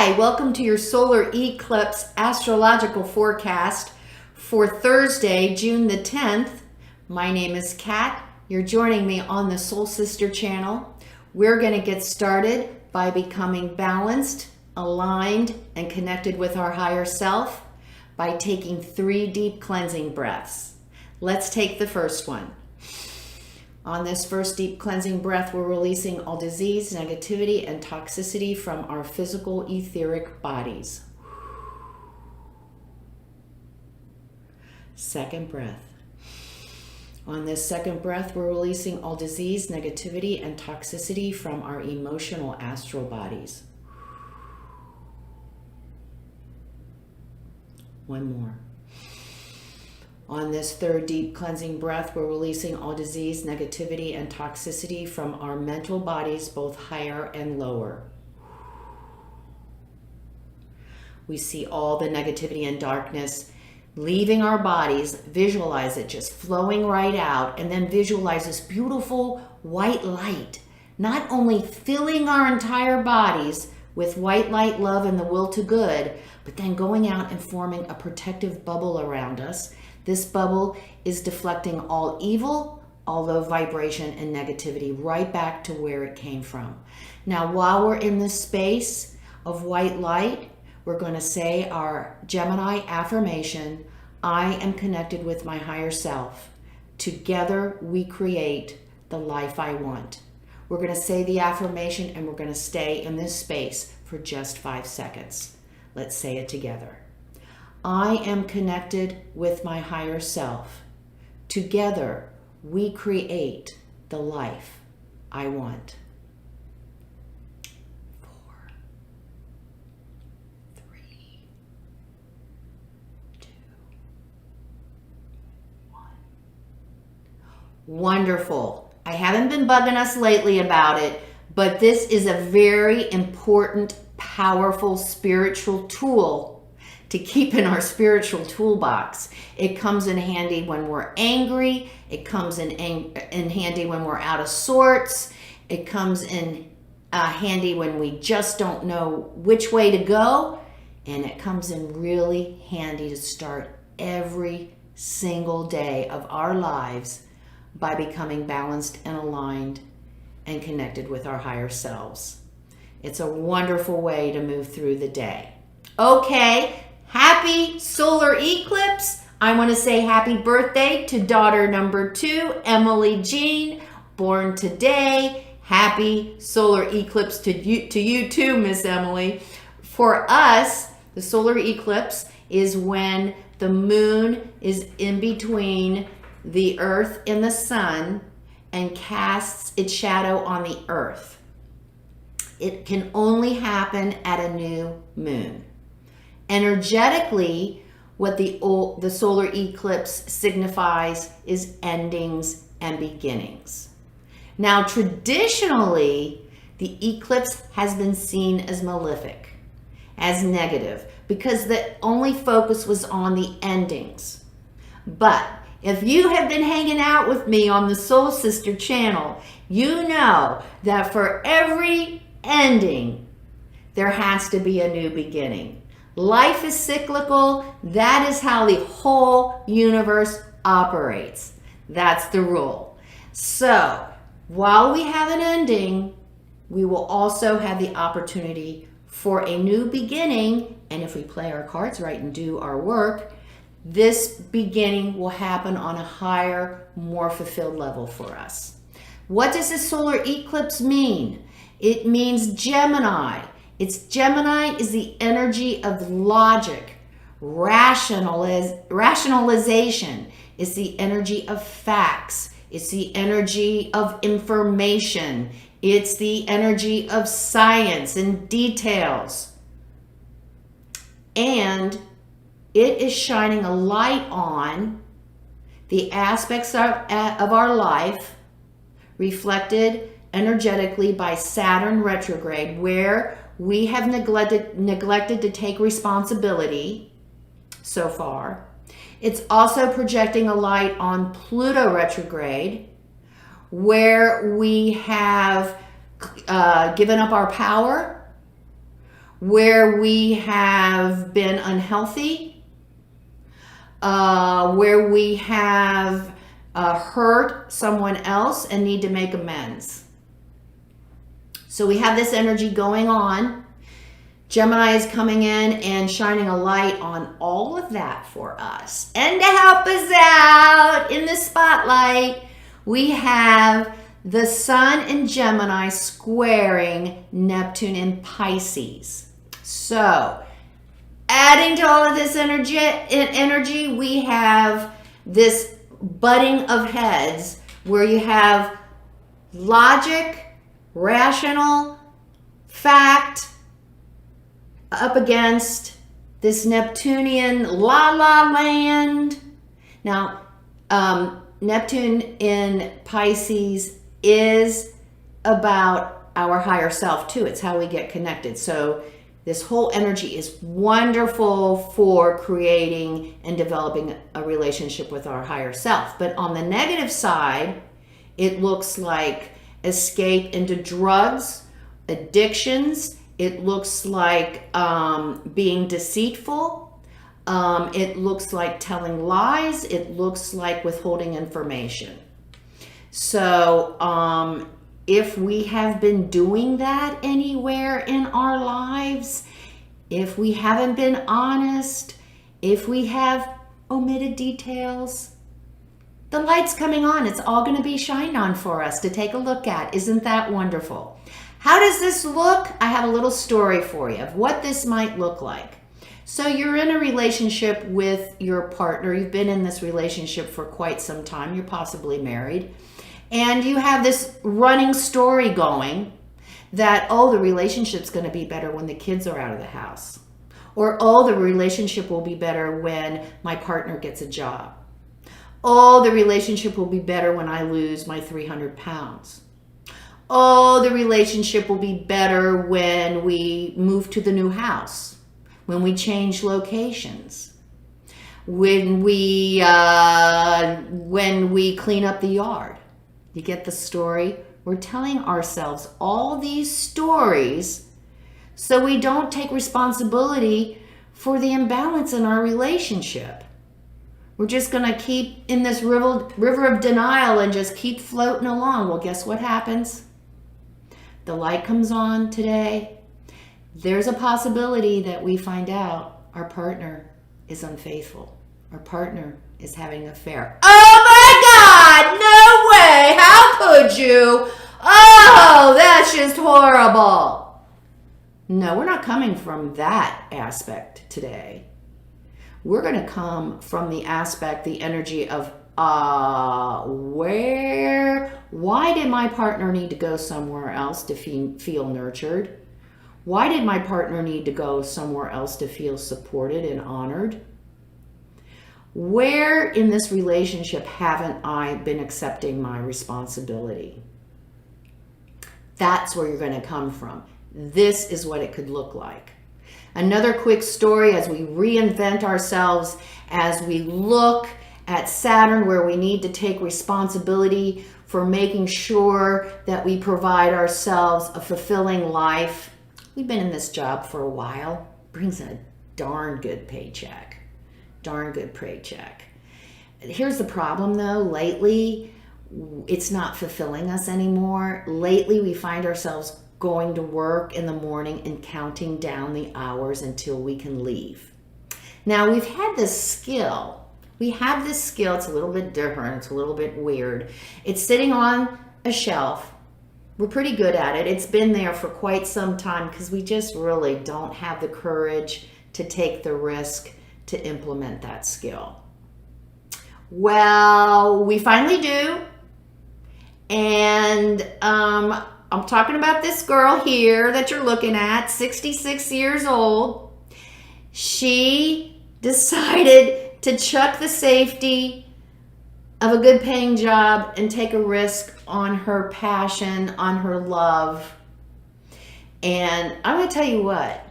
Hi, welcome to your solar eclipse astrological forecast for Thursday, June the 10th. My name is Kat. You're joining me on the Soul Sister channel. We're going to get started by becoming balanced, aligned, and connected with our higher self by taking 3 deep cleansing breaths. Let's take the first one. On this first deep cleansing breath, we're releasing all disease, negativity, and toxicity from our physical etheric bodies. Second breath. On this second breath, we're releasing all disease, negativity, and toxicity from our emotional astral bodies. One more. On this third deep cleansing breath, we're releasing all disease, negativity, and toxicity from our mental bodies, both higher and lower. We see all the negativity and darkness leaving our bodies. Visualize it just flowing right out, and then visualize this beautiful white light, not only filling our entire bodies with white light, love, and the will to good, but then going out and forming a protective bubble around us. This bubble is deflecting all evil, all low vibration and negativity right back to where it came from. Now, while we're in this space of white light, we're going to say our Gemini affirmation, I am connected with my higher self. Together we create the life I want. We're going to say the affirmation and we're going to stay in this space for just 5 seconds. Let's say it together. I am connected with my higher self. Together, we create the life I want. 4, 3, 2, 1. Wonderful. I haven't been bugging us lately about it, but this is a very important, powerful spiritual tool to keep in our spiritual toolbox. It comes in handy when we're angry. It comes in handy when we're out of sorts. It comes in handy when we just don't know which way to go. And it comes in really handy to start every single day of our lives by becoming balanced and aligned and connected with our higher selves. It's a wonderful way to move through the day. Okay. Happy solar eclipse. I want to say happy birthday to daughter number 2, Emily Jean, born today. Happy solar eclipse to you too, Miss Emily. For us, the solar eclipse is when the moon is in between the earth and the sun and casts its shadow on the earth. It can only happen at a new moon. Energetically, what the solar eclipse signifies is endings and beginnings. Now, traditionally, the eclipse has been seen as malefic, as negative, because the only focus was on the endings. But if you have been hanging out with me on the Soul Sister channel, you know that for every ending, there has to be a new beginning. Life is cyclical. That is how the whole universe operates. That's the rule. So, while we have an ending, we will also have the opportunity for a new beginning. And if we play our cards right and do our work, this beginning will happen on a higher, more fulfilled level for us. What does the solar eclipse mean? It means Gemini. Gemini is the energy of logic, rationalization. It's the energy of facts. It's the energy of information. It's the energy of science and details. And it is shining a light on the aspects of our life reflected energetically by Saturn retrograde, where we have neglected to take responsibility so far. It's also projecting a light on Pluto retrograde, where we have given up our power, where we have been unhealthy, where we have hurt someone else and need to make amends. So we have this energy going on. Gemini is coming in and shining a light on all of that for us. And to help us out in the spotlight, we have the Sun in Gemini squaring Neptune in Pisces. So, adding to all of this energy, we have this butting of heads where you have logic, rational, fact up against this Neptunian la-la land. Now, Neptune in Pisces is about our higher self too. It's how we get connected. So this whole energy is wonderful for creating and developing a relationship with our higher self. But on the negative side, it looks like escape into drugs, addictions. It looks like being deceitful. It looks like telling lies. It looks like withholding information. So if we have been doing that anywhere in our lives, if we haven't been honest, if we have omitted details, the light's coming on. It's all going to be shined on for us to take a look at. Isn't that wonderful? How does this look? I have a little story for you of what this might look like. So you're in a relationship with your partner. You've been in this relationship for quite some time. You're possibly married. And you have this running story going that, oh, the relationship's going to be better when the kids are out of the house. Or, oh, the relationship will be better when my partner gets a job. Oh, the relationship will be better when I lose my 300 pounds. Oh, the relationship will be better when we move to the new house, when we change locations, when we clean up the yard. You get the story? We're telling ourselves all these stories so we don't take responsibility for the imbalance in our relationship. We're just going to keep in this river of denial and just keep floating along. Well, guess what happens? The light comes on today. There's a possibility that we find out our partner is unfaithful. Our partner is having an affair. Oh my God! No way! How could you? Oh, that's just horrible. No, we're not coming from that aspect today. We're going to come from the aspect, the energy of, why did my partner need to go somewhere else to feel nurtured? Why did my partner need to go somewhere else to feel supported and honored? Where in this relationship haven't I been accepting my responsibility? That's where you're going to come from. This is what it could look like. Another quick story as we reinvent ourselves, as we look at Saturn, where we need to take responsibility for making sure that we provide ourselves a fulfilling life. We've been in this job for a while. Brings a darn good paycheck. Darn good paycheck. Here's the problem though, lately it's not fulfilling us anymore. Lately we find ourselves going to work in the morning and counting down the hours until we can leave. Now we've had this skill. We have this skill. It's a little bit different. It's a little bit weird. It's sitting on a shelf. We're pretty good at it. It's been there for quite some time because we just really don't have the courage to take the risk to implement that skill. Well, we finally do. And I'm talking about this girl here that you're looking at, 66 years old. She decided to chuck the safety of a good paying job and take a risk on her passion, on her love. And I'm going to tell you what,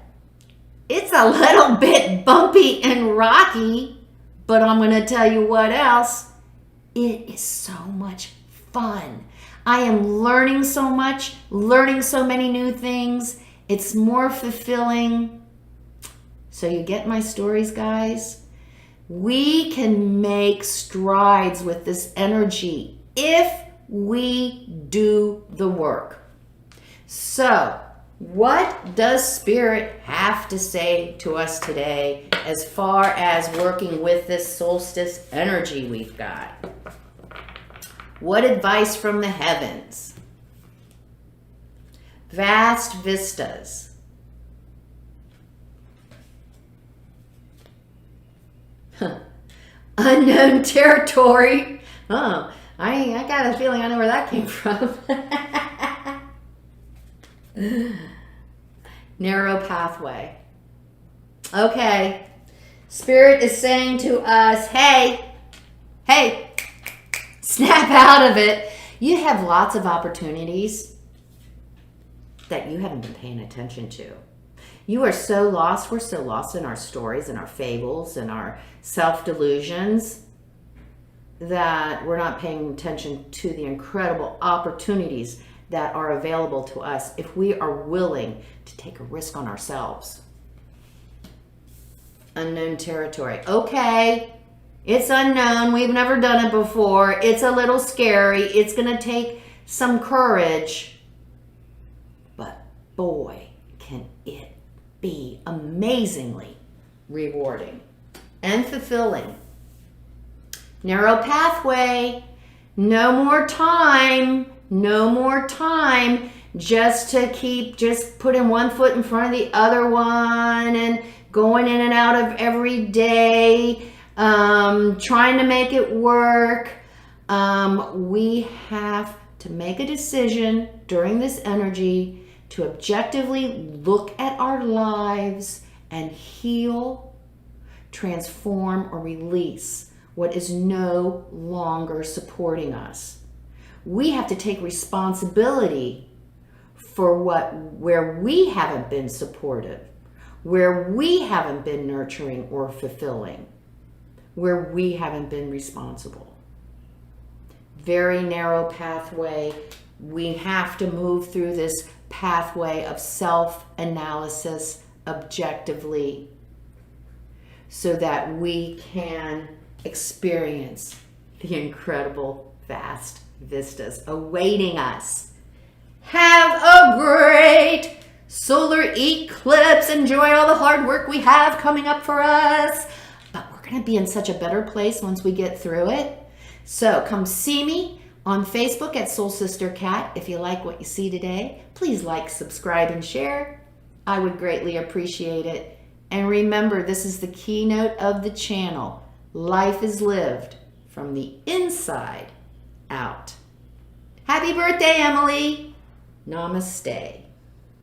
it's a little bit bumpy and rocky, but I'm going to tell you what else. It is so much fun. I am learning so much, learning so many new things, It's more fulfilling. So you get my stories, guys? We can make strides with this energy if we do the work. So, what does Spirit have to say to us today as far as working with this solstice energy we've got? What advice from the heavens? Vast vistas. Unknown territory. Oh, I got a feeling I know where that came from. Narrow pathway. Okay. Spirit is saying to us, hey, snap out of it. You have lots of opportunities that you haven't been paying attention to. You are so lost. We're so lost in our stories and our fables and our self-delusions that we're not paying attention to the incredible opportunities that are available to us if we are willing to take a risk on ourselves. Unknown territory. Okay, it's unknown. We've never done it before. It's a little scary. It's going to take some courage. But boy, can it be amazingly rewarding and fulfilling. Narrow pathway. No more time just to keep just putting one foot in front of the other one and going in and out of every day, trying to make it work. We have to make a decision during this energy to objectively look at our lives and heal, transform, or release what is no longer supporting us. We have to take responsibility for where we haven't been supportive, where we haven't been nurturing or fulfilling, where we haven't been responsible. Very narrow pathway. We have to move through this pathway of self-analysis objectively so that we can experience the incredible vast vistas awaiting us. Have a great solar eclipse. Enjoy all the hard work we have coming up for us. But we're going to be in such a better place once we get through it. So come see me on Facebook at Soul Sister Cat. If you like what you see today, please like, subscribe, and share. I would greatly appreciate it. And remember, this is the keynote of the channel. Life is lived from the inside out. Happy birthday, Emily. Namaste.